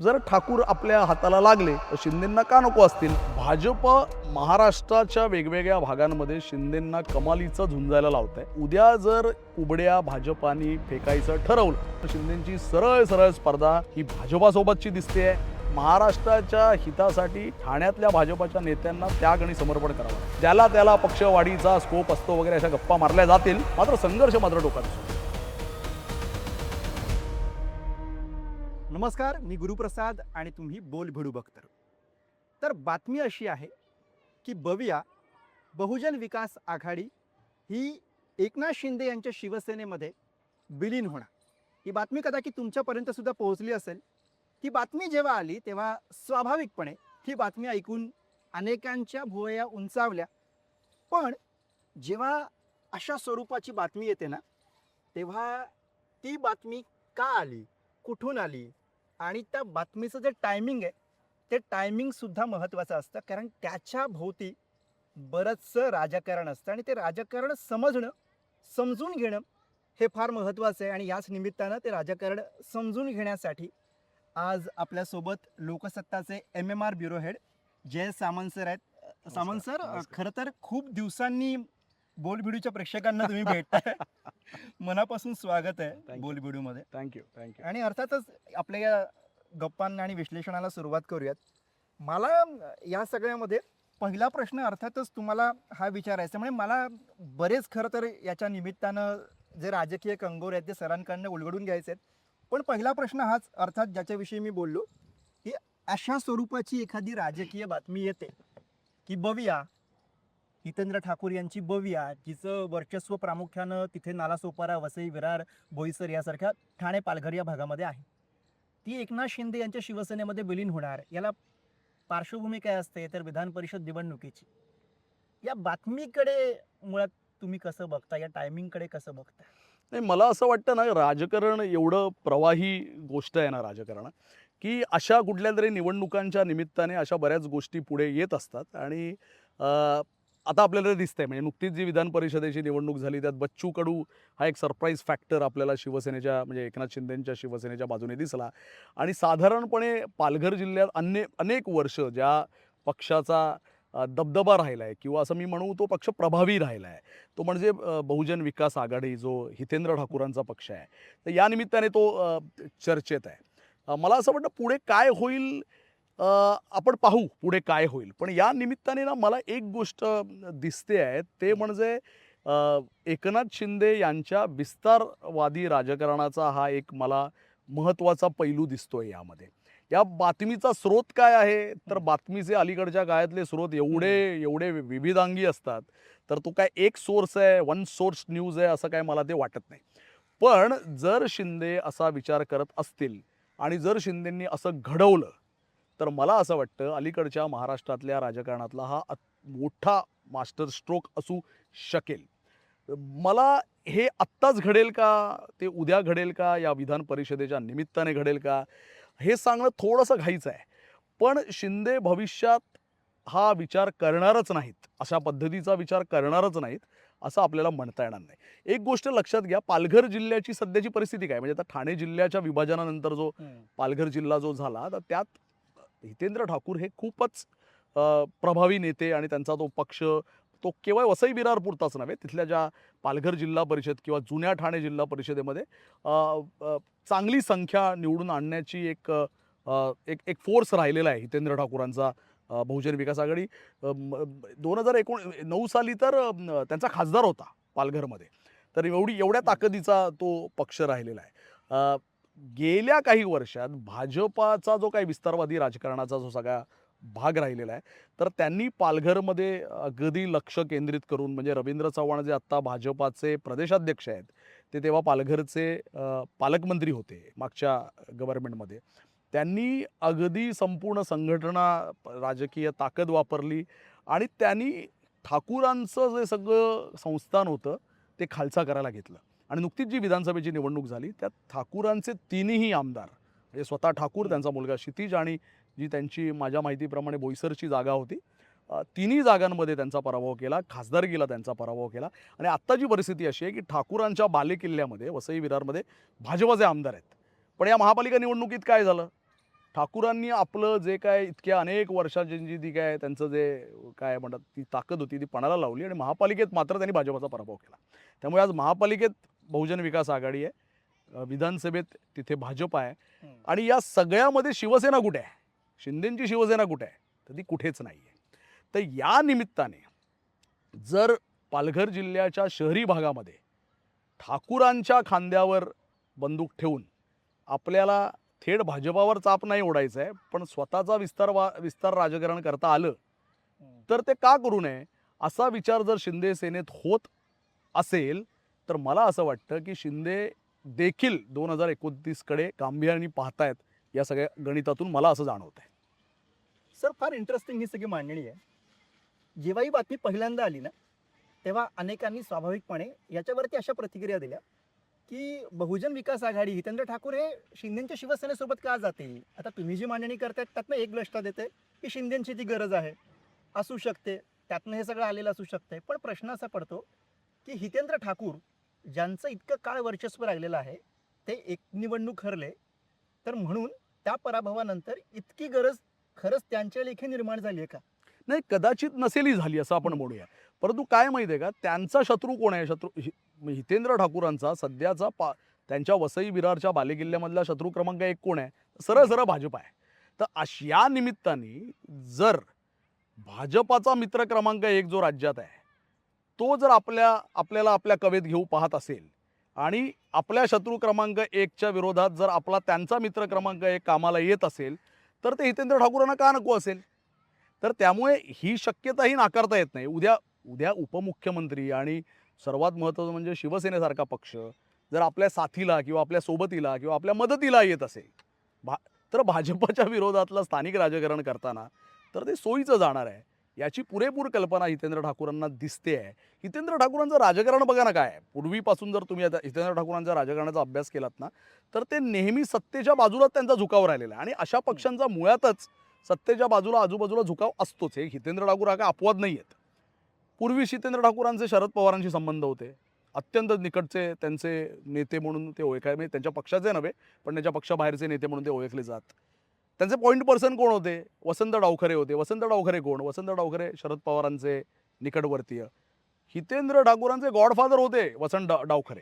जर ठाकूर आपल्या हाताला लागले तर शिंदेंना का नको असतील? भाजप महाराष्ट्राच्या वेगवेगळ्या भागांमध्ये शिंदेंना कमालीचं झुंजायला लावत आहे. उद्या जर कुबड्या भाजपानी फेकायचं ठरवलं तर शिंदेंची सरळ सरळ स्पर्धा ही भाजपासोबतची दिसते आहे. महाराष्ट्राच्या हितासाठी ठाण्यातल्या भाजपाच्या नेत्यांना त्याग आणि समर्पण करावं. त्याला पक्षवाढीचा स्कोप असतो वगैरे अशा गप्पा मारल्या जातील, मात्र संघर्ष मात्र डोक्यात असतो. नमस्कार, मी गुरुप्रसाद आणि तुम्ही बोल भिडू बघता. तर बातमी अशी आहे की बविया बहुजन विकास आघाडी ही एकनाथ शिंदे यांच्या शिवसेनेमध्ये विलीन होणार. ही बातमी कदाचित तुमच्यापर्यंत सुद्धा पोहोचली असेल. ती बातमी जेव्हा आली तेव्हा स्वाभाविकपणे ही बातमी ऐकून अनेकांच्या भुवया उंचावल्या. पण जेव्हा अशा स्वरूपाची बातमी येते ना, तेव्हा ती बातमी का आली, कुठून आली आणि त्या बातमीचं जे टायमिंग आहे ते टायमिंगसुद्धा महत्त्वाचं असतं. कारण त्याच्या भोवती बरंचसं राजकारण असतं आणि ते राजकारण समजणं, समजून घेणं हे फार महत्त्वाचं आहे. आणि याच निमित्तानं ते राजकारण समजून घेण्यासाठी आज आपल्यासोबत लोकसत्ताचे MMR bureau head Jayesh Samant sir आहेत. सामंत सर, खरं तर खूप दिवसांनी बोलबिडूच्या प्रेक्षकांना तुम्ही भेटताय. मनापासून स्वागत आहे बोलबिडूमध्ये. थँक्यू. आणि अर्थातच आपल्या या गप्पांना आणि विश्लेषणाला सुरुवात करूयात. मला या सगळ्यामध्ये पहिला प्रश्न अर्थातच तुम्हाला हा विचारायचा, म्हणजे मला बरेच खरं तर याच्या निमित्तानं जे राजकीय कंगोर आहेत ते सरांकडनं उलगडून घ्यायचे आहेत. पण पहिला प्रश्न हाच, अर्थात ज्याच्याविषयी मी बोललो, की अशा स्वरूपाची एखादी राजकीय बातमी येते की बविया, हितेंद्र ठाकूर यांची बविया, जिचं वर्चस्व प्रामुख्यानं तिथे नालासोपारा, वसई, विरार, बोईसर यासारख्या ठाणे, पालघर या भागामध्ये आहे, ती एकनाथ शिंदे यांच्या शिवसेनेमध्ये विलीन होणार. याला पार्श्वभूमी काय असते तर विधान परिषद निवडणुकीची. या बातमीकडे मुळात तुम्ही कसं बघता, या टायमिंगकडे कसं बघता? नाही, मला असं वाटतं ना, राजकारण एवढं प्रवाही गोष्ट आहे ना राजकारण, की अशा कुठल्या तरी निवडणुकांच्या निमित्ताने अशा बऱ्याच गोष्टी पुढे येत असतात. आणि आता आपल्याला दिसतंय, म्हणजे नुकतीच जी विधान परिषदेची निवडणूक झाली त्यात बच्चू कडू हा एक सरप्राईज फॅक्टर आपल्याला शिवसेनेच्या, म्हणजे एकनाथ शिंदेंच्या शिवसेनेच्या बाजूने दिसला. आणि साधारणपणे पालघर जिल्ह्यात अनेक वर्ष ज्या पक्षाचा दबदबा राहिला आहे, किंवा असं मी म्हणू तो पक्ष प्रभावी राहिला आहे, तो म्हणजे बहुजन विकास आघाडी, जो हितेंद्र ठाकूरांचा पक्ष आहे. तर या निमित्ताने तो चर्चेत आहे. मला असं वाटतं पुढे काय होईल, आपण पाहू पुढे काय होईल. पण या निमित्ताने ना मला एक गोष्ट दिसते आहे, ते म्हणजे एकनाथ शिंदे यांच्या विस्तारवादी राजकारणाचा हा एक मला महत्त्वाचा पैलू दिसतोय यामध्ये. या बातमीचा स्रोत काय आहे, तर बातमीचे अलीकडच्या काळातले स्रोत एवढे विविधांगी असतात, तर तो काय एक सोर्स आहे, वन सोर्स न्यूज आहे असं काय मला ते वाटत नाही. पण जर शिंदे असा विचार करत असतील आणि जर शिंदेंनी असं घडवलं, तर मला असं वाटतं अलीकडच्या महाराष्ट्रातल्या राजकारणातला हा मोठा मास्टर स्ट्रोक असू शकेल. मला हे आत्ताच घडेल का, ते उद्या घडेल का, या विधान परिषदेच्या निमित्ताने घडेल का, हे सांगणं थोडंसं घाईचं आहे. पण शिंदे भविष्यात हा विचार करणारच नाहीत, अशा पद्धतीचा विचार करणारच नाहीत असं आपल्याला म्हणता येणार नाही. एक गोष्ट लक्षात घ्या, पालघर जिल्ह्याची सध्याची परिस्थिती काय, म्हणजे आता ठाणे जिल्ह्याच्या विभाजनानंतर जो पालघर जिल्हा जो झाला, तर त्यात हितेंद्र ठाकूर हे खूपच प्रभावी नेते आणि त्यांचा तो पक्ष, तो केवळ वसई विरार पुरताच नव्हे, तिथल्या ज्या पालघर जिल्हा परिषद किंवा जुन्या ठाणे जिल्हा परिषदेमध्ये चांगली संख्या निवडून आणण्याची एक फोर्स राहिलेला आहे हितेंद्र ठाकूरांचा. बहुजन विकास आघाडी 2009 साली तर त्यांचा खासदार होता पालघरमध्ये. तर एवढ्या ताकदीचा तो पक्ष राहिलेला आहे. गेल्या काही वर्षात भाजपाचा जो काही विस्तारवादी राजकारणाचा जो सगळा भाग राहिलेला आहे, तर त्यांनी पालघरमध्ये अगदी लक्ष केंद्रित करून, म्हणजे रवींद्र चव्हाण जे आत्ता भाजपाचे प्रदेशाध्यक्ष आहेत, ते तेव्हा पालघरचे पालकमंत्री होते मागच्या गव्हर्नमेंटमध्ये. त्यांनी अगदी संपूर्ण संघटना, राजकीय ताकद वापरली आणि त्यांनी ठाकूरांचं जे सगळं संस्थान होतं ते खालसा करायला घेतलं. आणि नुकतीच जी विधानसभेची निवडणूक झाली त्यात ठाकूरांचे तिन्ही आमदार, म्हणजे स्वतः ठाकूर, त्यांचा मुलगा क्षितिज आणि जी त्यांची माझ्या माहितीप्रमाणे बोईसरची जागा होती, तिन्ही जागांमध्ये त्यांचा पराभव केला, खासदारकीला त्यांचा पराभव केला. आणि आत्ताची परिस्थिती अशी आहे की ठाकूरांच्या बालेकिल्ल्यामध्ये, वसई विरारमध्ये भाजपाचे आमदार आहेत. पण या महापालिका निवडणुकीत काय झालं, ठाकूरांनी आपलं जे काय इतक्या अनेक वर्षाची जी ती काय त्यांचं जे काय म्हणतात ती ताकद होती ती पणाला लावली आणि महापालिकेत मात्र त्यांनी भाजपचा पराभव केला. त्यामुळे आज महापालिकेत बहुजन विकास आघाडी आहे, विधानसभेत तिथे भाजप आहे आणि या सगळ्यामध्ये शिवसेना कुठे आहे? शिंदेंची शिवसेना कुठे आहे? तर ती कुठेच नाही आहे. तर या निमित्ताने जर पालघर जिल्ह्याच्या शहरी भागामध्ये ठाकूरांच्या खांद्यावर बंदूक ठेवून आपल्याला थेट भाजपावर चाप नाही ओढायचं आहे, पण स्वतःचा विस्तार राजकारण करता आलं तर ते का करू नये असा विचार जर शिंदे सेनेत होत असेल तर मला असं वाटतं की शिंदे देखील 2029कडे गांभीर्याने पाहतायत या सगळ्या गणितातून, मला असं जाणवत आहे. सर, फार इंटरेस्टिंग ही सगळी मांडणी आहे. जेव्हा ही बातमी पहिल्यांदा आली ना, तेव्हा अनेकांनी स्वाभाविकपणे याच्यावरती अशा प्रतिक्रिया दिल्या की बहुजन विकास आघाडी हितेंद्र ठाकूर हे शिंदेच्या शिवसेनेसोबत का जाते. आता तुम्ही जी मांडणी करतायत त्यातनं एक लक्षात येते की शिंदेची ती गरज आहे, असू शकते, त्यातनं हे सगळं आलेलं असू शकते. पण प्रश्न असा पडतो की हितेंद्र ठाकूर ज्यांचं इतकं काळ वर्चस्व राहिलेलं आहे, ते एक निवडणूक हरले, तर म्हणून त्या पराभवानंतर इतकी गरज खरंच त्यांच्या लेखी निर्माण झाली आहे का? नाही, कदाचित नसेलही झाली असं आपण म्हणूया. परंतु काय माहिती आहे का, त्यांचा शत्रू कोण आहे? हितेंद्र ठाकूरांचा सध्याचा त्यांच्या वसई विरारच्या बालेकिल्ल्यामधला शत्रू क्रमांक 1 कोण आहे? सरळ सरळ भाजप आहे. तर या निमित्ताने जर भाजपाचा मित्र क्रमांक 1 जो राज्यात आहे तो जर आपल्याला आपल्या कवेत घेऊ पाहत असेल आणि आपल्या शत्रू क्रमांक 1च्या विरोधात जर आपला त्यांचा मित्र क्रमांक 1 कामाला येत असेल तर ते हितेंद्र ठाकूरांना का नको असेल? तर त्यामुळे ही शक्यताही नाकारता येत नाही. उद्या उपमुख्यमंत्री आणि सर्वात महत्त्वाचं म्हणजे शिवसेनेसारखा पक्ष जर आपल्या साथीला किंवा आपल्या सोबतीला किंवा आपल्या मदतीला येत असेल तर भाजपच्या विरोधातलं स्थानिक राजकारण करताना तर ते सोयीचं जाणार आहे, याची पुरेपूर कल्पना हितेंद्र ठाकूरांना दिसते आहे. हितेंद्र ठाकूरांचं राजकारण बघा ना काय आहे. पूर्वीपासून जर तुम्ही आता हितेंद्र ठाकूरांच्या राजकारणाचा अभ्यास केलात ना तर ते नेहमी सत्तेच्या बाजूलाच त्यांचा झुकाव राहिलेला आहे आणि अशा पक्षांचा मुळातच सत्तेच्या बाजूला आजूबाजूला झुकाव असतोच. हे हितेंद्र ठाकूर हा काय अपवाद नाही आहेत. पूर्वी हितेंद्र ठाकूरांचे शरद पवारांशी संबंध होते, अत्यंत निकटचे त्यांचे नेते म्हणून ते ओळखाय, म्हणजे त्यांच्या पक्षाचे नव्हे पण त्यांच्या पक्षाबाहेरचे नेते म्हणून ते ओळखले जात. त्यांचे पॉईंट पर्सन कोण होते? वसंत डावखरे होते. वसंत डावखरे कोण? वसंत डावखरे शरद पवारांचे निकटवर्तीय. हितेंद्र ठाकूरांचे गॉडफादर होते वसंत डावखरे.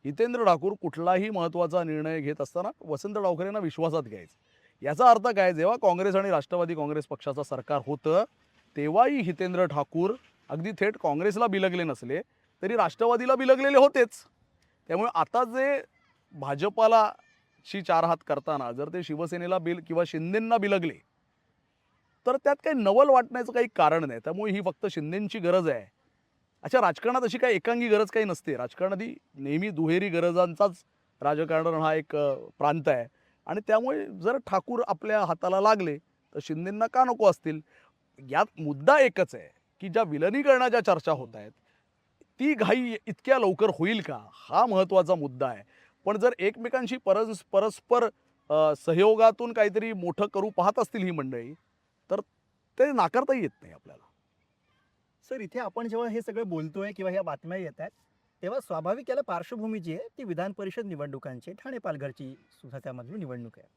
हितेंद्र ठाकूर कुठलाही महत्त्वाचा निर्णय घेत असताना वसंत डावखरेंना विश्वासात घ्यायचं. याचा अर्थ काय? जेव्हा काँग्रेस आणि राष्ट्रवादी काँग्रेस पक्षाचं सरकार होतं तेव्हाही हितेंद्र ठाकूर अगदी थेट काँग्रेसला बिलगले नसले तरी राष्ट्रवादीला बिलगलेले होतेच. त्यामुळे आता जे भाजपाला शी चार हात करताना जर ते शिवसेनेला किंवा शिंदेंना बिलगले तर त्यात काही नवल वाटण्याचं काही कारण नाही. त्यामुळे ही फक्त शिंदेंची गरज आहे. अशा राजकारणात अशी काही एकांगी गरज काही नसते. राजकारणात ही नेहमी दुहेरी गरजांचाच राजकारण हा एक प्रांत आहे आणि त्यामुळे जर ठाकूर आपल्या हाताला लागले तर शिंदेंना का नको असतील? यात मुद्दा एकच आहे की ज्या विलनीकरणाच्या चर्चा होत आहेत ती घाई इतक्या लवकर होईल का, हा महत्त्वाचा मुद्दा आहे. पण जर एकमेकांशी परस्पर सहयोगातून काहीतरी मोठं करू पाहत असतील ही मंडळी तर ते नाकारता येत नाही आपल्याला. सर, इथे आपण जेव्हा हे सगळं बोलतोय किंवा ह्या बातम्या येत आहेत तेव्हा स्वाभाविक याला पार्श्वभूमी जी आहे ती विधान परिषद निवडणुकांची, ठाणे पालघरची सुद्धा त्यामधली निवडणूक आहे.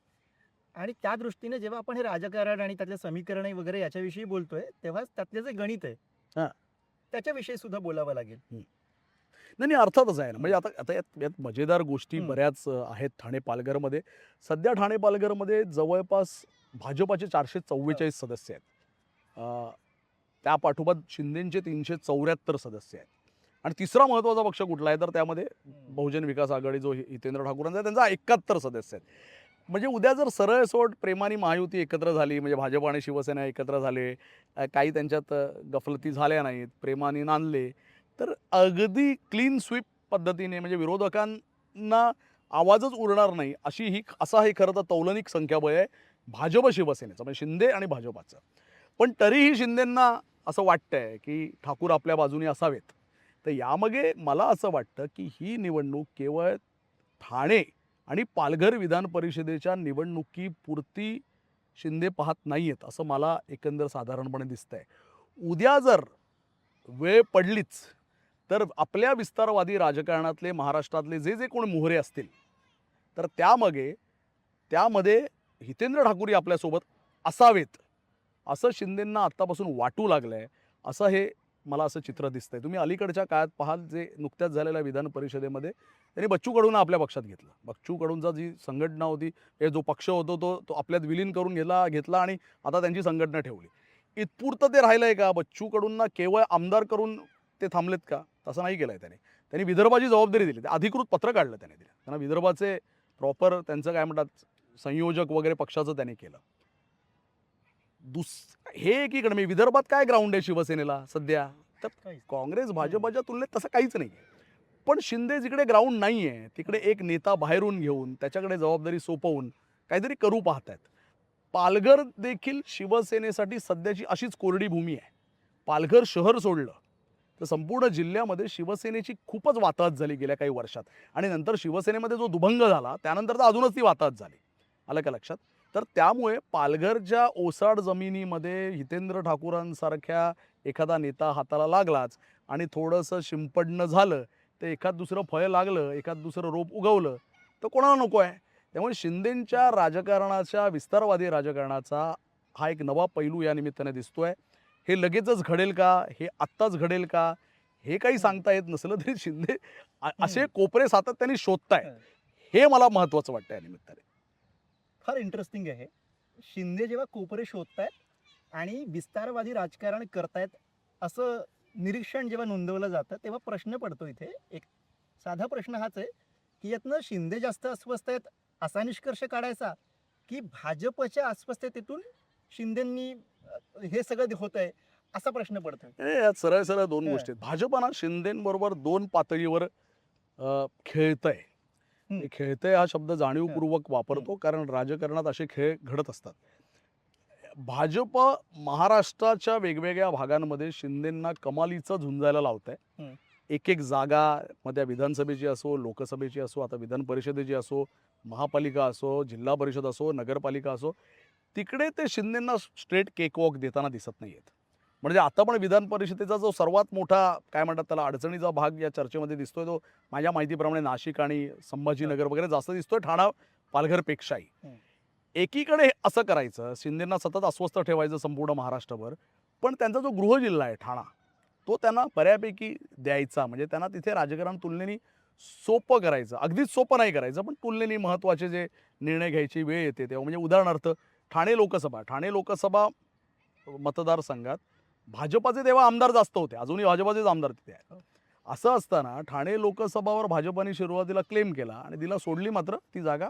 आणि त्या दृष्टीने जेव्हा आपण हे राजकारण आणि त्यातले समीकरण वगैरे याच्याविषयी बोलतोय तेव्हाच त्यातले जे गणित आहे हां. त्याच्याविषयी सुद्धा बोलावं लागेल. नाही अर्थातच आहे ना. म्हणजे आता यात मजेदार गोष्टी बऱ्याच आहेत ठाणे पालघरमध्ये. सध्या ठाणे पालघरमध्ये जवळपास भाजपाचे 444 सदस्य आहेत. त्या पाठोपाठ शिंदेचे 374 सदस्य आहेत. आणि तिसरा महत्त्वाचा पक्ष कुठला आहे तर त्यामध्ये बहुजन विकास आघाडी जो हितेंद्र ठाकूरांचा आहे त्यांचा 71 सदस्य आहेत. म्हणजे उद्या जर सरळ सोड प्रेमाने महायुती एकत्र झाली, म्हणजे भाजप आणि शिवसेना एकत्र झाले, काही त्यांच्यात गफलती झाल्या नाहीत, प्रेमाने नांदले तर अगदी क्लीन स्वीप पद्धतीने म्हणजे विरोधकांना आवाजच उरणार नाही असा हे खरं तर तौलनिक संख्याबळ आहे भाजप शिवसेनेचं, म्हणजे शिंदे आणि भाजपाचं. पण तरीही शिंदेंना असं वाटतंय की ठाकूर आपल्या बाजूने असावेत. तर यामागे मला असं वाटतं की ही निवडणूक केवळ ठाणे आणि पालघर विधान परिषदेच्या निवडणुकीपुरती शिंदे पाहत नाही आहेत असं मला एकंदर साधारणपणे दिसतंय. उद्या जर वेळ पडलीच तर आपल्या विस्तारवादी राजकारणातले महाराष्ट्रातले जे कोण मोहरे असतील तर त्यामध्ये हितेंद्र ठाकूरही आपल्यासोबत असावेत असं शिंदेंना आत्तापासून वाटू लागलंय, असं हे मला असं चित्र दिसतंय. तुम्ही अलीकडच्या काळात पाहाल, जे नुकत्याच झालेल्या विधान परिषदेमध्ये त्यांनी बच्चू कडूंना आपल्या पक्षात घेतलं. बच्चू कडूंचा जी संघटना होती, हे जो पक्ष होता तो आपल्यात विलीन करून घेतला आणि आता त्यांची संघटना ठेवली. इथपुरतं ते राहिलंय का? बच्चू कडूंना केवळ आमदार करून ते थांबलेत का? तसं नाही केलंय त्याने. त्यांनी विदर्भाची जबाबदारी दिली. ते अधिकृत पत्र काढलं त्याने दिलं. त्यांना विदर्भाचे प्रॉपर त्यांचं काय म्हणतात संयोजक वगैरे पक्षाचं त्याने केलं. हे एकीकडे मी विदर्भात काय ग्राउंड आहे शिवसेनेला सध्या? तर काँग्रेस भाजपच्या तुलनेत तसं काहीच नाही आहे. पण शिंदे जिकडे ग्राउंड नाही आहे तिकडे एक नेता बाहेरून घेऊन त्याच्याकडे जबाबदारी सोपवून काहीतरी करू पाहतायत. पालघर देखील शिवसेनेसाठी सध्याची अशीच कोरडी भूमी आहे. पालघर शहर सोडलं तर संपूर्ण जिल्ह्यामध्ये शिवसेनेची खूपच वाताहत झाली गेल्या काही वर्षात आणि नंतर शिवसेनेमध्ये जो दुभंग झाला त्यानंतर तर अजूनच ती वाताहत झाली. आलं का लक्षात? तर त्यामुळे पालघरच्या ओसाड जमिनीमध्ये हितेंद्र ठाकूरांसारख्या एखादा नेता हाताला लागलाच आणि थोडंसं शिंपडणं झालं तर एखाद दुसरं फळ लागलं, एखाद दुसरं रोप उगवलं तर कोणाला नको आहे? त्यामुळे शिंदेंच्या राजकारणाच्या विस्तारवादी राजकारणाचा हा एक नवा पैलू या निमित्ताने दिसतोय. हे लगेचच घडेल का? हे आत्ताच घडेल का? हे काही सांगता येत नसलं तरी शिंदे असे कोपरे सातत्याने शोधतायत. हे मला महत्त्वाचं वाटतं या निमित्ताने. फार इंटरेस्टिंग आहे. शिंदे जेव्हा कोपरे शोधतायत आणि विस्तारवादी राजकारण करतायत असं निरीक्षण जेव्हा नोंदवलं जातं तेव्हा प्रश्न पडतो इथे. एक साधा प्रश्न हाच आहे की यातनं शिंदे जास्त अस्वस्थ आहेत असा निष्कर्ष काढायचा की भाजपच्या अस्वस्थतेतून शिंदेंनी हे सगळं होतंय असा प्रश्न पडतोय. यात सरळ सरळ दोन गोष्टी आहेत. भाजपना शिंदेबरोबर दोन पातळीवर खेळतंय. खेळतंय हा शब्द जाणीवपूर्वक वापरतो कारण राजकारणात असे खेळ घडत असतात. भाजप महाराष्ट्राच्या वेगवेगळ्या भागांमध्ये शिंदेंना कमालीचं झुंजायला लावत आहे. एक एक जागा मग त्या विधानसभेची असो, लोकसभेची असो, आता विधान परिषदेची असो, महापालिका असो, जिल्हा परिषद असो, नगरपालिका असो, तिकडे ते शिंदेंना स्ट्रेट केकवॉक देताना दिसत नाही आहेत. म्हणजे आता पण विधान परिषदेचा जो सर्वात मोठा काय म्हणतात त्याला अडचणीचा भाग या चर्चेमध्ये दिसतोय तो माझ्या माहितीप्रमाणे नाशिक आणि संभाजीनगर वगैरे जास्त दिसतोय ठाणा पालघरपेक्षाही. एकीकडे असं करायचं, शिंदेंना सतत अस्वस्थ ठेवायचं संपूर्ण महाराष्ट्रभर, पण त्यांचा जो गृहजिल्हा आहे ठाणा तो त्यांना बऱ्यापैकी द्यायचा. म्हणजे त्यांना तिथे राजकारण तुलनेने सोपं करायचं. अगदीच सोपं नाही करायचं पण तुलनेने महत्त्वाचे जे निर्णय घ्यायची वेळ येते तेव्हा म्हणजे उदाहरणार्थ ठाणे लोकसभा मतदारसंघात भाजपाचे तेव्हा आमदार जास्त होते, अजूनही भाजपाचेच आमदार तिथे आहेत. असं असताना ठाणे लोकसभावर भाजपाने सुरुवातीला क्लेम केला आणि तिला सोडली मात्र ती जागा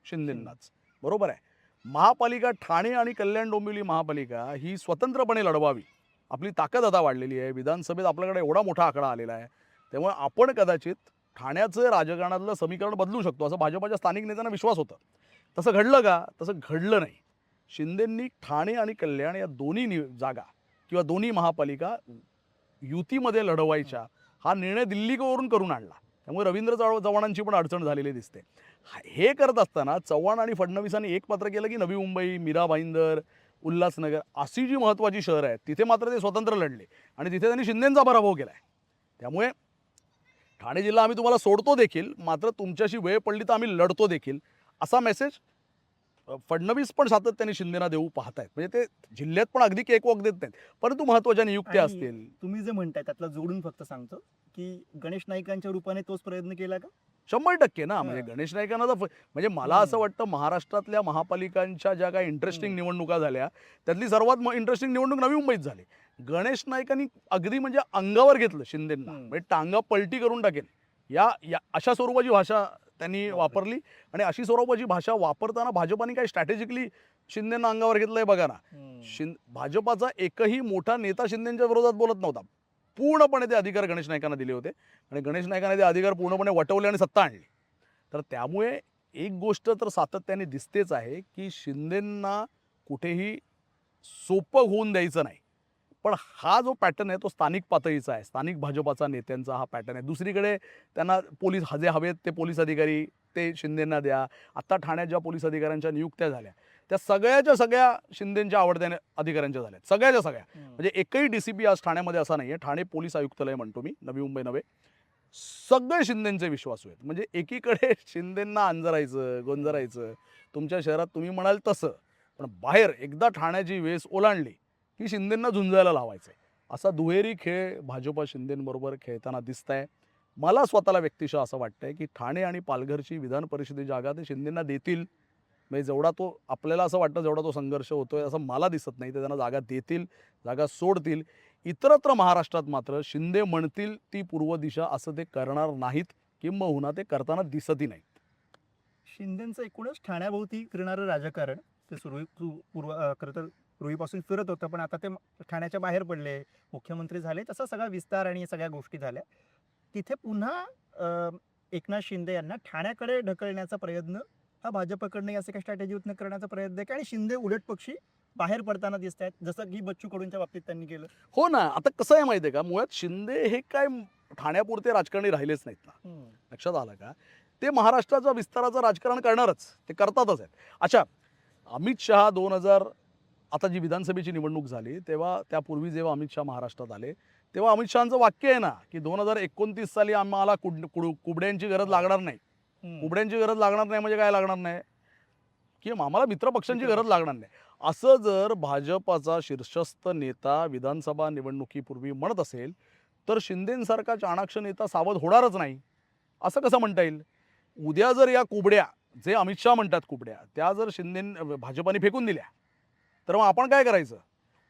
शिंदेंनाच. बरोबर आहे. महापालिका ठाणे आणि कल्याण डोंबिवली महापालिका ही स्वतंत्रपणे लढवावी. आपली ताकद आता वाढलेली आहे. विधानसभेत आपल्याकडे एवढा मोठा आकडा आलेला आहे. त्यामुळे आपण कदाचित ठाण्याचं राजकारणातलं समीकरण बदलू शकतो असं भाजपाच्या स्थानिक नेत्यांना विश्वास होता. तसं घडलं का? तसं घडलं नाही. शिंदेंनी ठाणे आणि कल्याण या दोन्ही जागा किंवा दोन्ही महापालिका युतीमध्ये लढवायच्या हा निर्णय दिल्लीवरून करून आणला. त्यामुळे रवींद्र चव्हाणांची पण अडचण झालेली दिसते. हे करत असताना चव्हाण आणि फडणवीसांनी एक पत्र केलं की नवी मुंबई, मीरा भाईंदर, उल्हासनगर अशी जी महत्त्वाची शहरं आहेत तिथे मात्र ते स्वतंत्र लढले आणि तिथे त्यांनी शिंदेंचा पराभव केला आहे. त्यामुळे ठाणे जिल्हा आम्ही तुम्हाला सोडतो देखील, मात्र तुमच्याशी वेळ पडली तर आम्ही लढतो देखील असा मेसेज फडणवीस पण सातत्याने शिंदेना देऊ पाहतायत. म्हणजे ते जिल्ह्यात पण अगदी केकवॉक देत नाहीत, परंतु महत्त्वाच्या नियुक्त्या असतील. तुम्ही जे म्हणताय त्यातला जोडून फक्त सांगतो की गणेश नाईकांच्या रूपाने तोच प्रयत्न केला का? 100% ना. म्हणजे गणेश नाईकांना तर म्हणजे मला असं वाटतं महाराष्ट्रातल्या महापालिकांच्या ज्या काही इंटरेस्टिंग निवडणुका झाल्या त्यातली सर्वात इंटरेस्टिंग निवडणूक नवी मुंबईत झाली. गणेश नाईकांनी अगदी म्हणजे अंगावर घेतलं शिंदेंना, म्हणजे टांगा पलटी करून टाकेल या अशा स्वरूपाची भाषा त्यांनी वापरली. आणि अशी स्वरूपाची भाषा वापरताना भाजपाने काही स्ट्रॅटेजिकली शिंदेंना अंगावर घेतलंय बघा ना. भाजपाचा एकही मोठा नेता शिंदेंच्या विरोधात बोलत नव्हता. पूर्णपणे ते अधिकार गणेश नाईकांना दिले होते आणि गणेश नाईकांना ते अधिकार पूर्णपणे वटवले आणि सत्ता आणली. तर त्यामुळे एक गोष्ट तर सातत्याने दिसतेच आहे की शिंदेंना कुठेही सोपं होऊन द्यायचं नाही. पण हा जो पॅटर्न आहे तो स्थानिक पातळीचा आहे, स्थानिक भाजपाचा नेत्यांचा हा पॅटर्न आहे. दुसरीकडे त्यांना पोलीस जे हवेत ते पोलीस अधिकारी ते शिंदेंना द्या. आत्ता ठाण्यात ज्या पोलीस अधिकाऱ्यांच्या नियुक्त्या झाल्या त्या सगळ्याच्या सगळ्या शिंदेंच्या आवडत्या अधिकाऱ्यांच्या झाल्या, सगळ्याच्या सगळ्या. म्हणजे एकही DCP आज ठाण्यामध्ये असा नाही आहे. ठाणे पोलीस आयुक्तालय म्हणतो मी, नवी मुंबई नव्हे. सगळे शिंदेचे विश्वासू आहेत. म्हणजे एकीकडे शिंदेंना अंजरायचं, गोंजरायचं, तुमच्या शहरात तुम्ही म्हणाल तसं. पण बाहेर एकदा ठाण्याची वेस ओलांडली, की शिंदेंना झुंजायला लावायचं. असा दुहेरी खेळ भाजपा शिंदेंबरोबर खेळताना दिसतंय. मला स्वतःला व्यक्तिशः असं वाटतंय, की ठाणे आणि पालघरची विधान परिषदेची जागा ते शिंदेंना देतील. म्हणजे जेवढा तो आपल्याला असं वाटतं जेवढा तो संघर्ष होतोय असं मला दिसत नाही. ते त्यांना जागा देतील, जागा सोडतील. इतरत्र महाराष्ट्रात मात्र शिंदे म्हणतील ती पूर्व दिशा असं ते करणार नाहीत, किंबहुना ते करताना दिसतही नाहीत. शिंदेचं एकूणच ठाण्याभोवती फिरणारं राजकारण ते खरं तर पूर्वीपासून फिरत होतं, पण आता ते ठाण्याच्या बाहेर पडले, मुख्यमंत्री झाले, तसा सगळा विस्तार आणि सगळ्या गोष्टी झाल्या. तिथे पुन्हा एकनाथ शिंदे यांना ठाण्याकडे ढकलण्याचा प्रयत्न हा भाजपकडनं असे काही स्ट्रॅटेजीतनं करण्याचा प्रयत्न आहे का? आणि शिंदे उलट पक्षी बाहेर पडताना दिसत आहेत, जसं की बच्चू कडूंच्या बाबतीत त्यांनी केलं. हो ना, आता कसं आहे माहिती आहे का, मुळात शिंदे हे काय ठाण्यापुरते राजकारणी राहिलेच नाहीत ना. लक्षात आलं का? ते महाराष्ट्राच्या विस्ताराचं राजकारण करणारच, ते करतातच आहेत. अच्छा, अमित शहा 2000 आता जी विधानसभेची निवडणूक झाली, तेव्हा त्यापूर्वी जेव्हा अमित शहा महाराष्ट्रात आले, तेव्हा अमित शहांचं वाक्य आहे ना, की 2029 साली आम्हाला कुबड्यांची गरज लागणार नाही. कुबड्यांची गरज लागणार नाही म्हणजे काय लागणार नाही? की आम्हाला मित्रपक्षांची गरज लागणार नाही. असं जर भाजपाचा शीर्षस्थ नेता विधानसभा निवडणुकीपूर्वी म्हणत असेल, तर शिंदेंसारखा चाणाक्ष नेता सावध होणारच नाही. असं कसं म्हणता येईल? उद्या जर या कुबड्या, जे अमित शहा म्हणतात कुबड्या, त्या जर भाजपाने फेकून दिल्या, तर मग आपण काय करायचं?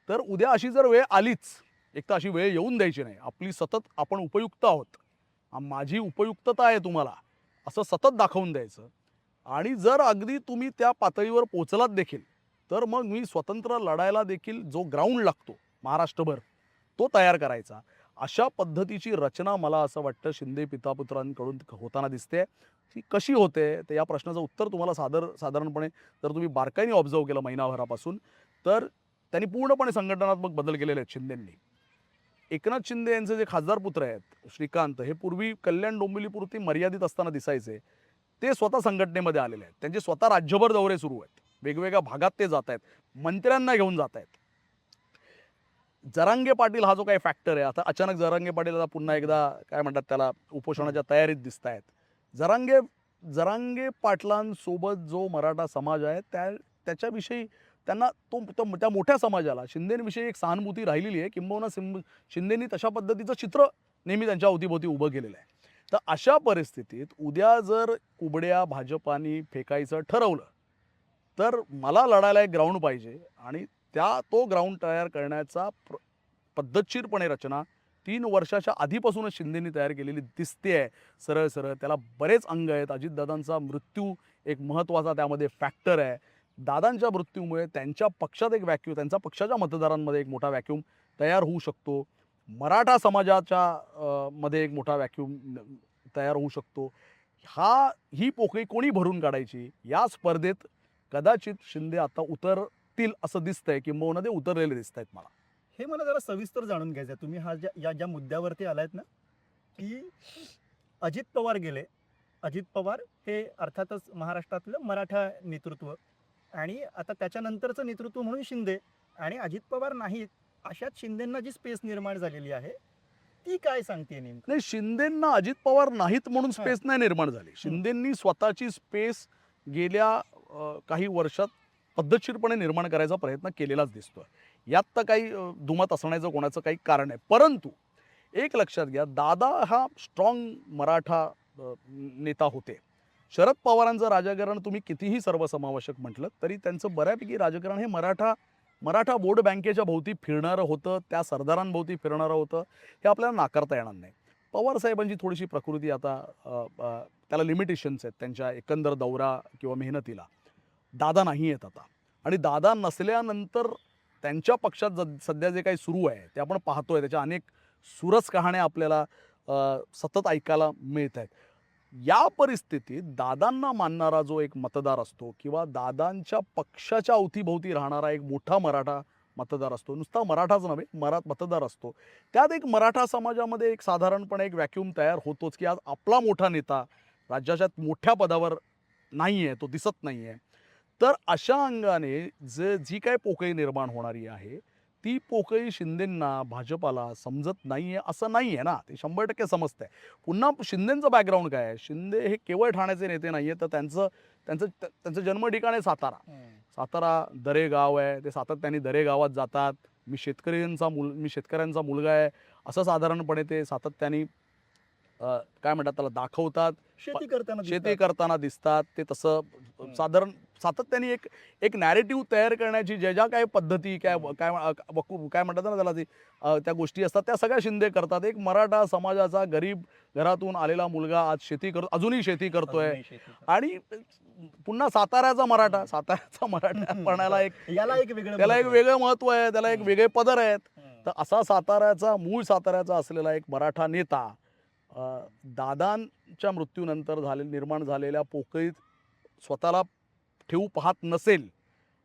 तर उद्या अशी जर वेळ आलीच, एक तर अशी वेळ येऊन द्यायची नाही. आपली सतत आपण उपयुक्त आहोत, माझी उपयुक्तता आहे तुम्हाला, असं सतत दाखवून द्यायचं. आणि जर अगदी तुम्ही त्या पातळीवर पोचलात देखील, तर मग मी स्वतंत्र लढायला देखील जो ग्राउंड लागतो महाराष्ट्रभर, तो तयार करायचा. अशा पद्धतीची रचना मला असं वाटतं शिंदे पितापुत्रांकडून होताना दिसते. ती कशी होते, तर या प्रश्नाचं उत्तर तुम्हाला साधारणपणे जर तुम्ही बारकाईने ऑब्झर्व्ह केलं महिनाभरापासून, तर त्यांनी पूर्णपणे संघटनात्मक बदल केलेले आहेत शिंदेंनी. एकनाथ शिंदे यांचे जे खासदार पुत्र आहेत श्रीकांत, हे पूर्वी कल्याण डोंबिवलीपुरती मर्यादित असताना दिसायचे, ते स्वतः संघटनेमध्ये आलेले आहेत. त्यांचे स्वतः राज्यभर दौरे सुरू आहेत. वेगवेगळ्या भागात ते जात आहेत, मंत्र्यांना घेऊन जात आहेत. जरांगे पाटील हा जो काही फॅक्टर आहे, आता अचानक जरांगे पाटील आता पुन्हा एकदा काय म्हणतात त्याला उपोषणाच्या तयारीत दिसत आहेत. जरांगे पाटलांसोबत जो मराठा समाज आहे त्याच्याविषयी त्यांना त्या मोठ्या समाजाला शिंदेंविषयी एक सहानुभूती राहिलेली आहे. किंबहुना शिंदेंनी तशा पद्धतीचं चित्र नेहमी त्यांच्या अवतीभोवती उभं केलेलं आहे. तर अशा परिस्थितीत उद्या जर कुबड्या भाजपानी फेकायचं ठरवलं, तर मला लढायला एक ग्राउंड पाहिजे आणि तो ग्राउंड तयार करण्याचा पद्धतशीरपणे रचना 3 वर्षाच्या आधीपासूनच शिंदेंनी तयार केलेली दिसते आहे. सरळ सरळ त्याला बरेच अंग आहेत. अजितदादांचा मृत्यू एक महत्त्वाचा त्यामध्ये फॅक्टर आहे. दादांच्या मृत्यूमुळे त्यांच्या पक्षात एक व्हॅक्यूम, त्यांच्या पक्षाच्या मतदारांमध्ये एक मोठा व्हॅक्यूम तयार होऊ शकतो. मराठा समाजाच्या मध्ये एक मोठा व्हॅक्यूम तयार होऊ शकतो. ही पोकळी कोणी भरून काढायची, या स्पर्धेत कदाचित शिंदे आता उतरतील असं दिसतंय, किंबहुना ते उतरलेले दिसत आहेत मला. हे मला जरा सविस्तर जाणून घ्यायचं आहे. तुम्ही ज्या मुद्द्यावरती आलायत ना, की अजित पवार गेले. अजित पवार हे अर्थातच महाराष्ट्रातलं मराठा नेतृत्व, आणि आता त्याच्यानंतरचं नेतृत्व म्हणून शिंदे, आणि अजित पवार नाहीत, अशात शिंदेंना जी स्पेस निर्माण झालेली आहे ती काय सांगते नेमकं? नाही, शिंदेंना अजित पवार नाहीत म्हणून स्पेस नाही निर्माण झाली. शिंदेंनी स्वतःची स्पेस गेल्या काही वर्षात पद्धतशीरपणे निर्माण करायचा प्रयत्न केलेलाच दिसतोय. यात तर काही दुमत असण्याचं कोणाचं काही कारण आहे. परंतु एक लक्षात घ्या, दादा हा स्ट्रॉंग मराठा नेता होते. शरद पवारांचं राजकारण तुम्ही कितीही सर्वसमावेशक म्हटलं तरी त्यांचं बऱ्यापैकी राजकारण हे मराठा वोट बँकेच्या भोवती फिरणारं होतं, त्या सरदारांभोवती फिरणारं होतं. हे आपल्याला नाकारता येणार नाही. पवारसाहेबांची थोडीशी प्रकृती आता त्याला लिमिटेशन्स आहेत त्यांच्या एकंदर दौरा किंवा मेहनतीला. दादा नाही आहेत आता, आणि दादा नसल्यानंतर त्यांच्या पक्षात सध्या जे काही सुरू आहे ते आपण पाहतोय. त्याच्या अनेक सुरस कहाण्या आपल्याला सतत ऐकायला मिळत आहेत. या परिस्थितीत दादांना मानणारा जो एक मतदार असतो, किंवा दादांच्या पक्षाच्या अवतीभोवती राहणारा एक मोठा मराठा मतदार असतो, नुसता मराठाच नव्हे मतदार असतो, त्यात एक मराठा समाजामध्ये एक साधारणपणे एक व्हॅक्यूम तयार होतोच, की आज आपला मोठा नेता राज्याच्या मोठ्या पदावर नाही आहे, तो दिसत नाही आहे. तर अशा अंगाने जी काही पोकळी निर्माण होणारी आहे, ती पोकळी शिंदेंना भाजपाला समजत नाहीये असं नाहीये ना, ते 100% समजतंय. पुन्हा शिंदेचं बॅकग्राऊंड काय आहे? शिंदे हे केवळ ठाण्याचे नेते नाहीये, तर त्यांचं त्यांचं त्यांचं जन्म ठिकाण आहे सातारा. सातारा दरे गाव आहे, ते सातत्याने दरे गावात जातात. मी शेतकऱ्यांचा मुलगा आहे असं साधारणपणे ते सातत्याने काय म्हणतात त्याला दाखवतात. शेती करताना शेती करताना दिसतात. ते तसं साधारण सातत्याने एक एक नॅरेटिव्ह तयार करण्याची ज्या काही पद्धती काय काय म्हणतात ना त्याला ती त्या गोष्टी असतात त्या सगळ्या शिंदे करतात. एक मराठा समाजाचा गरीब घरातून आलेला मुलगा आज शेती करतो, अजूनही शेती करतोय. आणि पुन्हा साताऱ्याचा मराठापणाला एक याला एक वेगळं त्याला एक महत्त्व आहे. वेगळं महत्त्व आहे, त्याला एक वेगळे पदर आहेत. तर असा मूळ साताऱ्याचा असलेला एक मराठा नेता दादांच्या मृत्यूनंतर निर्माण झालेल्या पोकळीत स्वतःला ठेवू पाहत नसेल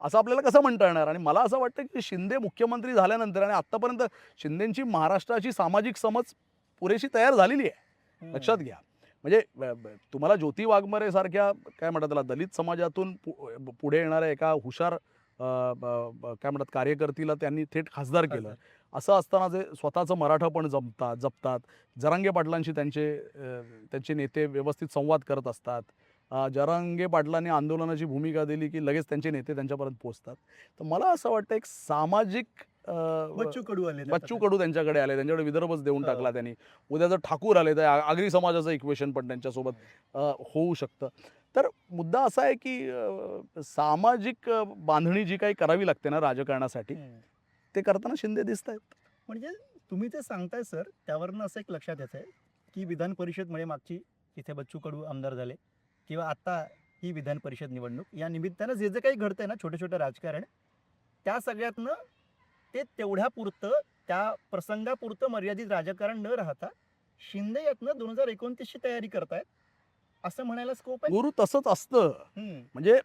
असं आपल्याला कसं म्हणता येणार. आणि मला असं वाटतं की शिंदे मुख्यमंत्री झाल्यानंतर आणि आत्तापर्यंत शिंदेची महाराष्ट्राची सामाजिक समज पुरेशी तयार झालेली आहे. लक्षात घ्या, म्हणजे तुम्हाला ज्योती वाघमारे सारख्या काय म्हणतात त्याला दलित समाजातून पुढे येणाऱ्या एका हुशार काय म्हणतात कार्यकर्तीला त्यांनी थेट खासदार केलं. असं असताना जे स्वतःचं मराठापण जपतात, जरांगे पाटलांशी त्यांचे नेते व्यवस्थित संवाद करत असतात. जरांगे पाटलांनी आंदोलनाची भूमिका दिली की लगेच त्यांचे नेते त्यांच्यापर्यंत पोहोचतात. तर मला असं वाटतं एक सामाजिक बच्चू कडू आले बच्चू कडू त्यांच्याकडे आले, त्यांच्याकडे विदर्भच देऊन टाकला त्यांनी. उद्या जर ठाकूर आले तर आगरी समाजाचं इक्वेशन पण त्यांच्यासोबत होऊ शकतं. तर मुद्दा असा आहे की सामाजिक बांधणी जी काही करावी लागते ना राजकारणासाठी, ते करताना शिंदे दिसत आहेत. म्हणजे तुम्ही ते सांगताय सर, त्यावरनं असं एक लक्षात येत आहे की विधान परिषदमुळे मागची इथे बच्चू कडू आमदार झाले किंवा आता ही विधान परिषद निवडणूक या निमित्तानं जे जे काही घडतंय ना छोटे छोटे राजकारण, त्या सगळ्यातनं ते तेवढ्यापुरतं त्या प्रसंगापुरतं मर्यादित राजकारण न राहता शिंदे यातनं 2029ची तयारी करतायत असं म्हणायला स्कोप आहे. गुरु तसंच असतं. म्हणजे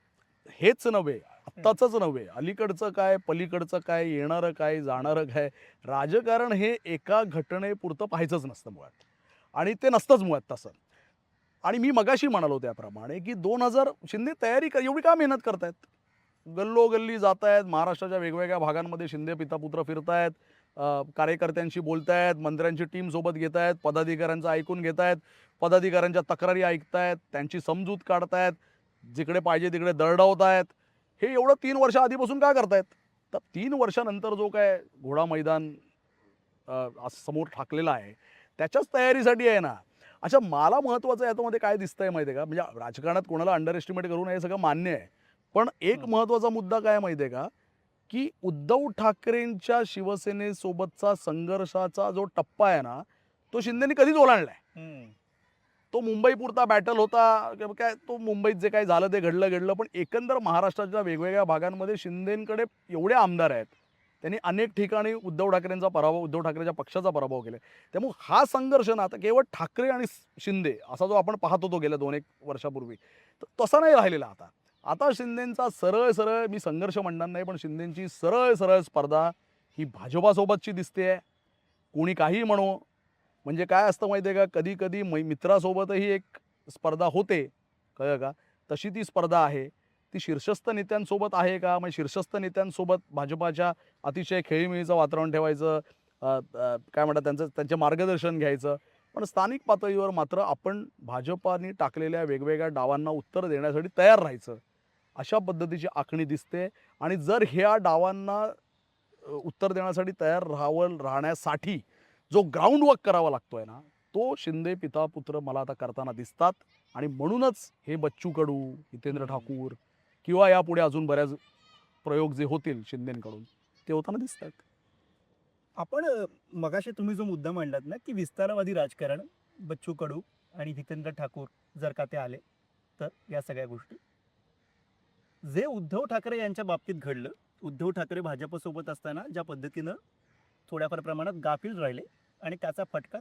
हेच नव्हे, आत्ताचंच नव्हे, अलीकडचं काय, पलीकडचं काय, येणारं काय, जाणारं काय, राजकारण हे एका घटनेपुरतं पाहायचंच नसतं मुळात. आणि ते नसतंच मुळात तसं. आणि मी मगाशी म्हणालो त्याप्रमाणे की 2000 शिंदे तयारी एवढी का मेहनत करतायत? गल्लोगल्ली जात आहेत, महाराष्ट्राच्या वेगवेगळ्या भागांमध्ये शिंदे पितापुत्र फिरतायत, कार्यकर्त्यांशी बोलतायत, मंत्र्यांची टीम सोबत घेत आहेत, पदाधिकाऱ्यांचं ऐकून घेत आहेत, पदाधिकाऱ्यांच्या तक्रारी ऐकतायत, त्यांची समजूत काढतायत, जिकडे पाहिजे तिकडे दरडावत आहेत. हे एवढं 3 वर्ष आधीपासून का करतायत? तर 3 वर्षानंतर जो काय घोडा मैदान समोर ठाकलेला आहे त्याच्याच तयारीसाठी आहे ना. अच्छा, मला महत्त्वाचं याच्यामध्ये काय दिसतंय माहिती आहे का, म्हणजे राजकारणात कोणाला अंडर एस्टिमेट करू नये हे सगळं मान्य आहे. पण एक महत्त्वाचा मुद्दा काय माहिती आहे का, की उद्धव ठाकरेंच्या शिवसेनेसोबतचा संघर्षाचा जो टप्पा आहे ना, तो शिंदेनी कधीच ओलांडलाय. तो मुंबईपुरता बॅटल होता किंवा काय, तो मुंबईत जे काही झालं ते घडलं. पण एकंदर महाराष्ट्राच्या वेगवेगळ्या भागांमध्ये शिंदेंकडे एवढे आमदार आहेत, त्यांनी अनेक ठिकाणी उद्धव ठाकरेंच्या पक्षाचा पराभव केला. त्यामुळे हा संघर्ष ना आता केवळ ठाकरे आणि शिंदे असा जो आपण पाहत होतो गेल्या 2-1 वर्षापूर्वी, तर तसा नाही राहिलेला आता. आता शिंदेंचा सरळ मी संघर्ष म्हणणार नाही, पण शिंदेंची सरळ स्पर्धा ही भाजपासोबतची दिसते. कोणी काही म्हणो, म्हणजे काय असतं माहिती आहे का, कधी मित्रासोबतही एक स्पर्धा होते, कळलं का, तशी ती स्पर्धा आहे. ती शीर्षस्थ नेत्यांसोबत आहे का, म्हणजे शीर्षस्थ नेत्यांसोबत भाजपाच्या अतिशय खेळीमेळीचं वातावरण ठेवायचं, काय म्हणतात त्यांचे मार्गदर्शन घ्यायचं. पण स्थानिक पातळीवर मात्र आपण भाजपाने टाकलेल्या वेगवेगळ्या डावांना उत्तर देण्यासाठी तयार राहायचं, अशा पद्धतीची आखणी दिसते. आणि जर ह्या डावांना उत्तर देण्यासाठी तयार राहण्यासाठी जो ग्राउंड वर्क करावा लागतोय ना, तो शिंदे पिता पुत्र मला आता करताना दिसतात. आणि म्हणूनच हे बच्चू कडू, हितेंद्र ठाकूर किंवा यापुढे अजून बऱ्याच प्रयोग जे होतील शिंदेकडून ते होताना दिसतात. आपण मगाशी तुम्ही जो मुद्दा मांडलात ना की विस्तारवादी राजकारण, बच्चू कडू आणि हितेंद्र ठाकूर जर का ते आले तर या सगळ्या गोष्टी जे उद्धव ठाकरे यांच्या बाबतीत घडलं, उद्धव ठाकरे भाजपसोबत असताना ज्या पद्धतीनं थोड्याफार प्रमाणात गाफील राहिले आणि त्याचा फटका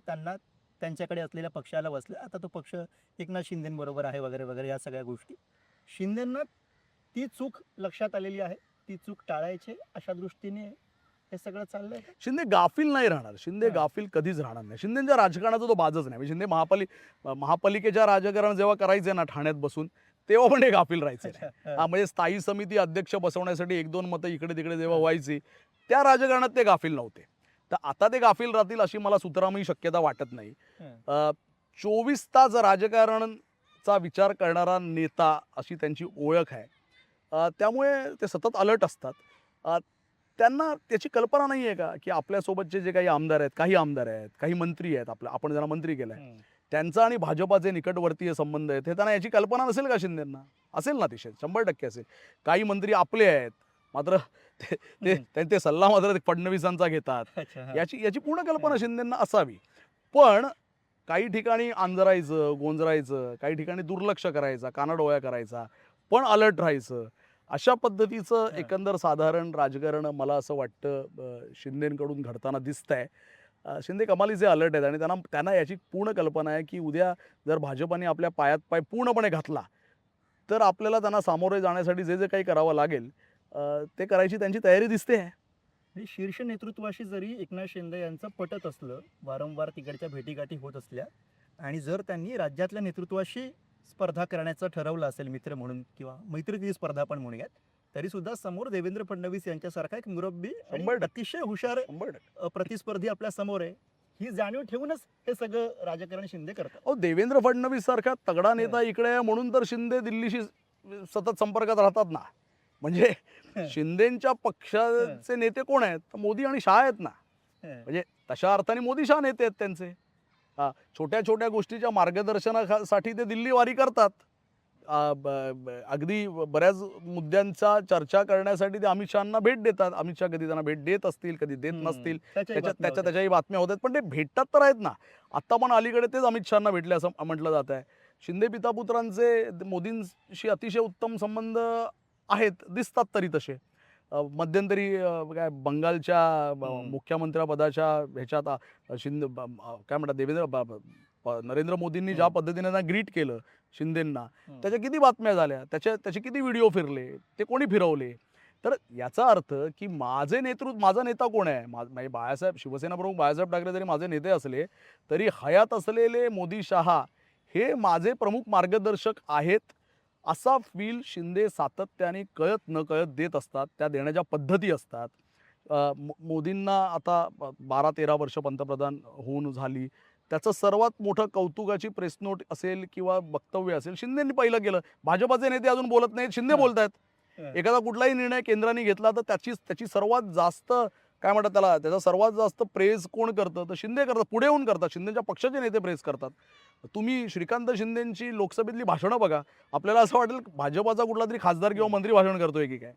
त्यांच्याकडे असलेल्या पक्षाला बसला. आता तो पक्ष एकनाथ शिंदेबरोबर आहे वगैरे वगैरे, या सगळ्या गोष्टी शिंदेंना ती चूक लक्षात आलेली आहे, ती चूक टाळायची अशा दृष्टीने हे सगळं चाललंय. शिंदे गाफील नाही राहणार, शिंदे गाफील कधीच राहणार नाही. शिंदेच्या राजकारणाचा तो बाजच नाही. शिंदे महापालिकेच्या राजकारण जेव्हा करायचे ना ठाण्यात बसून, तेव्हा पण हे गाफील राहायचे नाही. म्हणजे स्थायी समिती अध्यक्ष बसवण्यासाठी 1-2 मतं इकडे तिकडे जेव्हा व्हायची, त्या राजकारणात ते गाफील नव्हते. तर आता ते गाफील राहतील अशी मला सुतरामही शक्यता वाटत नाही. 24 तास राजकारणाचा विचार करणारा नेता अशी त्यांची ओळख आहे. त्यामुळे ते सतत अलर्ट असतात. अ, त्यांना त्याची कल्पना नाही आहे का, की आपल्यासोबतचे जे काही आमदार आहेत, काही मंत्री आहेत, आपण ज्यांना मंत्री केलं आहे, त्यांचा आणि भाजपाचे निकटवर्तीय संबंध आहेत, हे त्यांना याची कल्पना नसेल का शिंदेंना? असेल ना अतिशय, 100% असेल. काही मंत्री आपले आहेत, मात्र ते ते त्यांचे सल्ला मात्र ते फडणवीसांचा घेतात. अच्छा, हां. याची याची पूर्ण कल्पना शिंदेंना असावी. पण काही ठिकाणी आंजरायचं, गोंजरायचं, काही ठिकाणी दुर्लक्ष करायचा, कानाडोळ्या करायचा, पण अलर्ट राहायचं. अशा पद्धतीचं हां. एकंदर साधारण राजकारण मला असं वाटतं शिंदेंकडून घडताना दिसतंय. शिंदे कमालीचे अलर्ट आहेत आणि त्यांना त्यांना याची पूर्ण कल्पना आहे, की उद्या जर भाजपाने आपल्या पायात पाय पूर्णपणे घातला, तर आपल्याला त्यांना सामोरे जाण्यासाठी जे काही करावं लागेल ते करायची त्यांची तयारी दिसते आहे. हे शीर्ष नेतृत्वाशी जरी एकनाथ शिंदे यांचं पटत असलं, वारंवार तिकडच्या भेटीगाठी होत असल्या आणि जर त्यांनी राज्यातल्या नेतृत्वाशी स्पर्धा करण्याचं ठरवलं असेल मित्र म्हणून किंवा मैत्रीची स्पर्धा पण म्हणूयात, तरी सुद्धा समोर देवेंद्र फडणवीस यांच्यासारखा एक मुरब्बी आणि 100% अतिशय हुशार 100%. प्रतिस्पर्धी आपल्या समोर आहे. ही जाणीव ठेवूनच हे सगळं राजकारण शिंदे करतात. अहो देवेंद्र फडणवीस सारखा तगडा नेता इकडे आहे म्हणून तर शिंदे दिल्लीशी सतत संपर्कात राहतात ना. म्हणजे शिंदेच्या पक्षाचे नेते कोण आहेत? तर मोदी आणि शहा आहेत ना. म्हणजे तशा अर्थाने मोदी शहा नेते आहेत त्यांचे. छोट्या छोट्या गोष्टीच्या मार्गदर्शनासाठी ते दिल्ली वारी करतात. अगदी बऱ्याच मुद्द्यांचा चर्चा करण्यासाठी ते अमित शहांना भेट देतात. अमित शहा कधी त्यांना भेट देत असतील, कधी देत नसतील. त्याच्याही बातम्या होत आहेत, पण ते भेटतात तर आहेत ना. आत्ता पण अलीकडे तेच अमित शहांना भेटले असं म्हटलं जात आहे. शिंदे पितापुत्रांचे मोदींशी अतिशय उत्तम संबंध आहेत, दिसतात तरी तसे. मध्यंतरी काय बंगालच्या मुख्यमंत्र्यापदाच्या ह्याच्यात काय म्हणतात नरेंद्र मोदींनी ज्या पद्धतीने त्यांना ग्रीट केलं शिंदेंना, त्याच्या किती बातम्या झाल्या, त्याचे किती व्हिडिओ फिरले, ते कोणी फिरवले. तर याचा अर्थ की माझा नेता कोण आहे? म्हणजे बाळासाहेब शिवसेना प्रमुख बाळासाहेब ठाकरे जरी माझे नेते असले, तरी हयात असलेले मोदी शहा हे माझे प्रमुख मार्गदर्शक आहेत, असा फील शिंदे सातत्याने कळत नकळत देत असतात. त्या देण्याच्या पद्धती असतात. मोदींना आता 12-13 वर्ष पंतप्रधान होऊन झाली. त्याचं सर्वात मोठं कौतुकाची प्रेस नोट असेल किंवा वक्तव्य असेल शिंदेंनी पहिलं केलं. भाजपाचे नेते अजून बोलत नाहीत, शिंदे बोलतायत. एखादा कुठलाही निर्णय केंद्राने घेतला तर त्याची सर्वात जास्त काय म्हणतात त्याला, त्याचा सर्वात जास्त प्रेज कोण करतं? तर शिंदे करतात, पुढे येऊन करतात. शिंदेच्या पक्षाचे नेते प्रेस करतात. तुम्ही श्रीकांत शिंदेंची लोकसभेतली भाषणं बघा, आपल्याला असं वाटेल भाजपाचा कुठला तरी खासदार किंवा मंत्री भाषण करतोय की काय.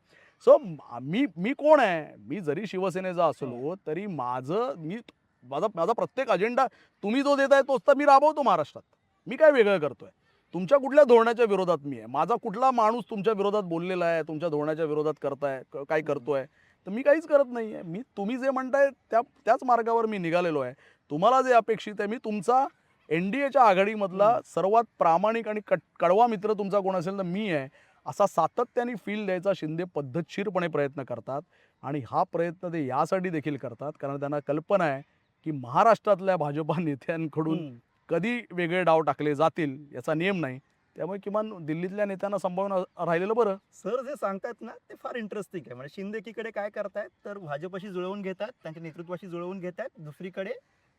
सो मी कोण आहे? मी जरी शिवसेनेचा असलो तरी माझा प्रत्येक अजेंडा तुम्ही जो देताय तोच तर मी राबवतो महाराष्ट्रात. मी काय वेगळं करतोय? तुमच्या कुठल्या धोरणाच्या विरोधात मी आहे? माझा कुठला माणूस तुमच्या विरोधात बोललेला आहे, तुमच्या धोरणाच्या विरोधात काय करतोय? तर मी काहीच करत नाही आहे. तुम्ही जे म्हणताय त्याच मार्गावर मी निघालेलो आहे. तुम्हाला जे अपेक्षित आहे, मी तुमचा NDAच्या आघाडीमधला सर्वात प्रामाणिक आणि कडवा मित्र तुमचा कोण असेल तर मी आहे, असा सातत्याने फील द्यायचा शिंदे पद्धतशीरपणे प्रयत्न करतात. आणि हा प्रयत्न ते यासाठी देखील करतात कारण त्यांना कल्पना आहे की महाराष्ट्रातल्या भाजपा नेत्यांकडून कधी वेगळे डाव टाकले जातील याचा नियम नाही. त्यामुळे किमान दिल्लीतल्या नेत्यांना संभावना राहिलेलं बरं. सर जे सांगतायत ना ते फार इंटरेस्टिंग आहे. म्हणजे शिंदे एकीकडे काय करतायत तर भाजपशी जुळवून घेतात, त्यांच्या नेतृत्वाशी जुळवून घेतात. दुसरीकडे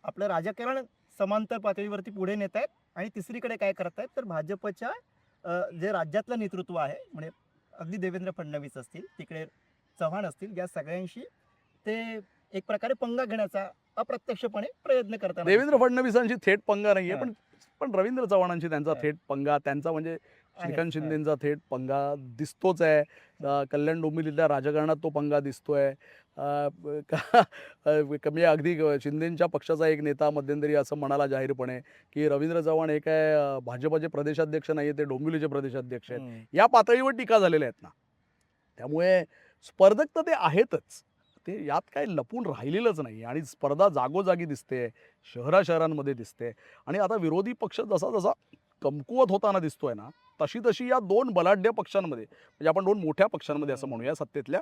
आपलं राजकारण समांतर पातळीवरती पुढे नेत आहेत आणि तिसरीकडे काय करतायत तर भाजपच्या जे राज्यातलं नेतृत्व आहे म्हणजे अगदी देवेंद्र फडणवीस असतील, तिकडे चव्हाण असतील, या सगळ्यांशी ते एक प्रकारे पंगा घेण्याचा अप्रत्यक्षपणे प्रयत्न करतात. देवेंद्र फडणवीसांची थेट पंगा नाहीये, पण रवींद्र चव्हाणांशी त्यांचा थेट पंगा, त्यांचा म्हणजे श्रीकांत शिंदेचा थेट पंगा दिसतोच आहे. कल्याण डोंबिवलीतल्या राजकारणात तो पंगा दिसतोय. म्हणजे अगदी शिंदेच्या पक्षाचा एक नेता मध्यंतरी असं म्हणाला जाहीरपणे की रवींद्र चव्हाण हे काय भाजपचे प्रदेशाध्यक्ष नाही, ते डोंबिवलीचे प्रदेशाध्यक्ष आहेत. या पातळीवर टीका झालेल्या आहेत ना. त्यामुळे स्पर्धक तर ते आहेतच, ते यात काय लपून राहिलेलंच नाही. आणि स्पर्धा जागोजागी दिसते, शहरांमध्ये दिसते. आणि आता विरोधी पक्ष जसा जसा कमकुवत होताना दिसतोय ना, तशी या दोन बलाढ्य पक्षांमध्ये, म्हणजे आपण दोन मोठ्या पक्षांमध्ये असं म्हणूया सत्तेतल्या,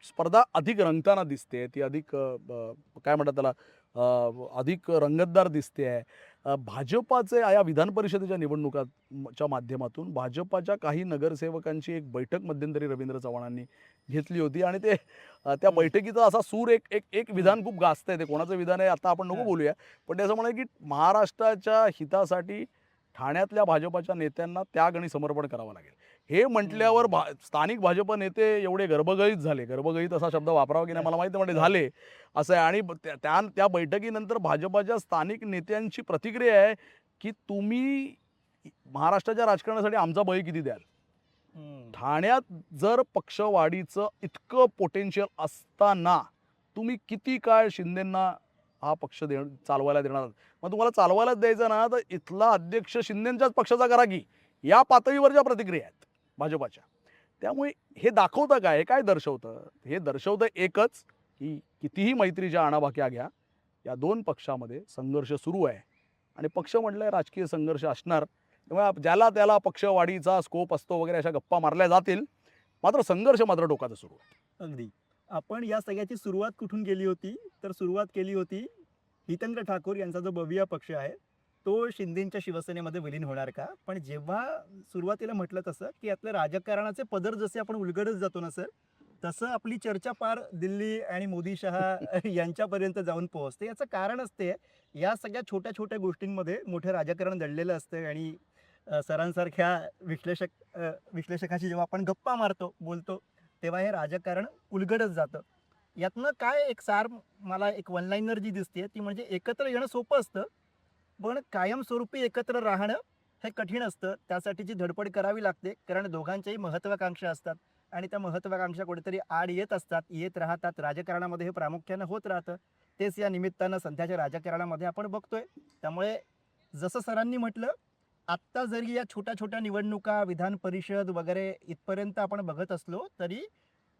स्पर्धा अधिक रंगताना दिसते. ती अधिक काय म्हणतात त्याला, अधिक रंगतदार दिसते आहे. भाजपाचे या विधान परिषदेच्या निवडणुकाच्या माध्यमातून भाजपाच्या काही नगरसेवकांची एक बैठक मध्यंतरी रवींद्र चव्हाणांनी घेतली होती आणि ते त्या बैठकीचा असा सूर एक एक एक विधान खूप गाजतंय. ते कोणाचं विधान आहे आता आपण नको हां. बोलूया. पण ते असं म्हणाले की महाराष्ट्राच्या हितासाठी ठाण्यातल्या भाजपाच्या नेत्यांना त्याग आणि समर्पण करावं लागेल. हे म्हटल्यावर स्थानिक भाजप नेते एवढे गर्भगळीत झाले. गर्भगळीत असा शब्द वापरावा की नाही मला माहिती नाही, पण ते झाले असं आहे. आणि त्या बैठकीनंतर भाजपाच्या स्थानिक नेत्यांची प्रतिक्रिया आहे की तुम्ही महाराष्ट्राच्या राजकारणासाठी आमचा बळी किती द्याल. ठाण्यात जर पक्षवाढीचं इतकं पोटेन्शियल असताना तुम्ही किती काळ शिंदेंना हा पक्ष चालवायला देणार आहात? मग तुम्हाला चालवायलाच द्यायचं ना तर इथला अध्यक्ष शिंदेंच्याच पक्षाचा करा की. या पातळीवरच्या प्रतिक्रिया आहेत भाजपाच्या. त्यामुळे हे दाखवतं काय, हे काय दर्शवतं? हे दर्शवतं एकच की कितीही मैत्रीच्या आणाभाक्या घ्या, या दोन पक्षामध्ये संघर्ष सुरू आहे आणि पक्ष म्हटलंय राजकीय संघर्ष असणार. त्यामुळे ज्याला त्याला पक्षवाढीचा स्कोप असतो वगैरे अशा गप्पा मारल्या जातील, मात्र संघर्ष मात्र टोकाचा सुरू आहे. अगदी. आपण या सगळ्याची सुरुवात कुठून केली होती? तर सुरुवात केली होती हितेंद्र ठाकूर यांचा जो बविया पक्ष आहे तो शिंदेच्या शिवसेनेमध्ये विलीन होणार का? पण जेव्हा सुरुवातीला म्हटलं तसं की यातले राजकारणाचे पदर जसे आपण उलगडत जातो ना सर, तसं आपली चर्चा पार दिल्ली आणि मोदी शहा यांच्यापर्यंत जाऊन पोहोचते. याचं कारण असते या सगळ्या छोट्या छोट्या गोष्टींमध्ये मोठं राजकारण दडलेलं असतं आणि सरांसारख्या विश्लेषकाशी जेव्हा आपण गप्पा मारतो बोलतो तेव्हा हे राजकारण उलगडत जातं. यातनं काय एक मला एक वन लाईनर जी दिसते ती म्हणजे एकत्र येणं सोपं असतं पण कायमस्वरूपी एकत्र राहणं हे कठीण असतं. त्यासाठीची धडपड करावी लागते कारण दोघांच्याही महत्त्वाकांक्षा असतात आणि त्या महत्त्वाकांक्षा कुठेतरी आड येत असतात, येत राहतात. राजकारणामध्ये हे प्रामुख्यानं होत राहतं. तेच या निमित्तानं सध्याच्या राजकारणामध्ये आपण बघतोय. त्यामुळे जसं सरांनी म्हटलं आत्ता जरी या छोट्या छोट्या निवडणुका विधान परिषद वगैरे इथपर्यंत आपण बघत असलो तरी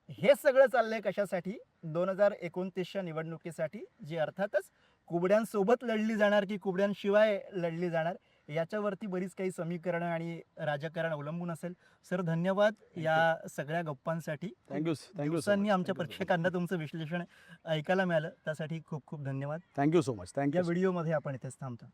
हे सगळं चाललंय कशासाठी? 2029च्या निवडणुकीसाठी, जी अर्थातच कुबड्यांसोबत लढली जाणार की कुबड्यांशिवाय लढली जाणार याच्यावरती बरीच काही समीकरणं आणि राजकारण अवलंबून असेल. सर धन्यवाद या सगळ्या गप्पांसाठी. थँक्यू दिवसांनी आमच्या प्रेक्षकांना तुमचं विश्लेषण ऐकायला मिळालं त्यासाठी खूप खूप धन्यवाद. Thank you so much. या व्हिडिओमध्ये आपण इथेच थांबतो.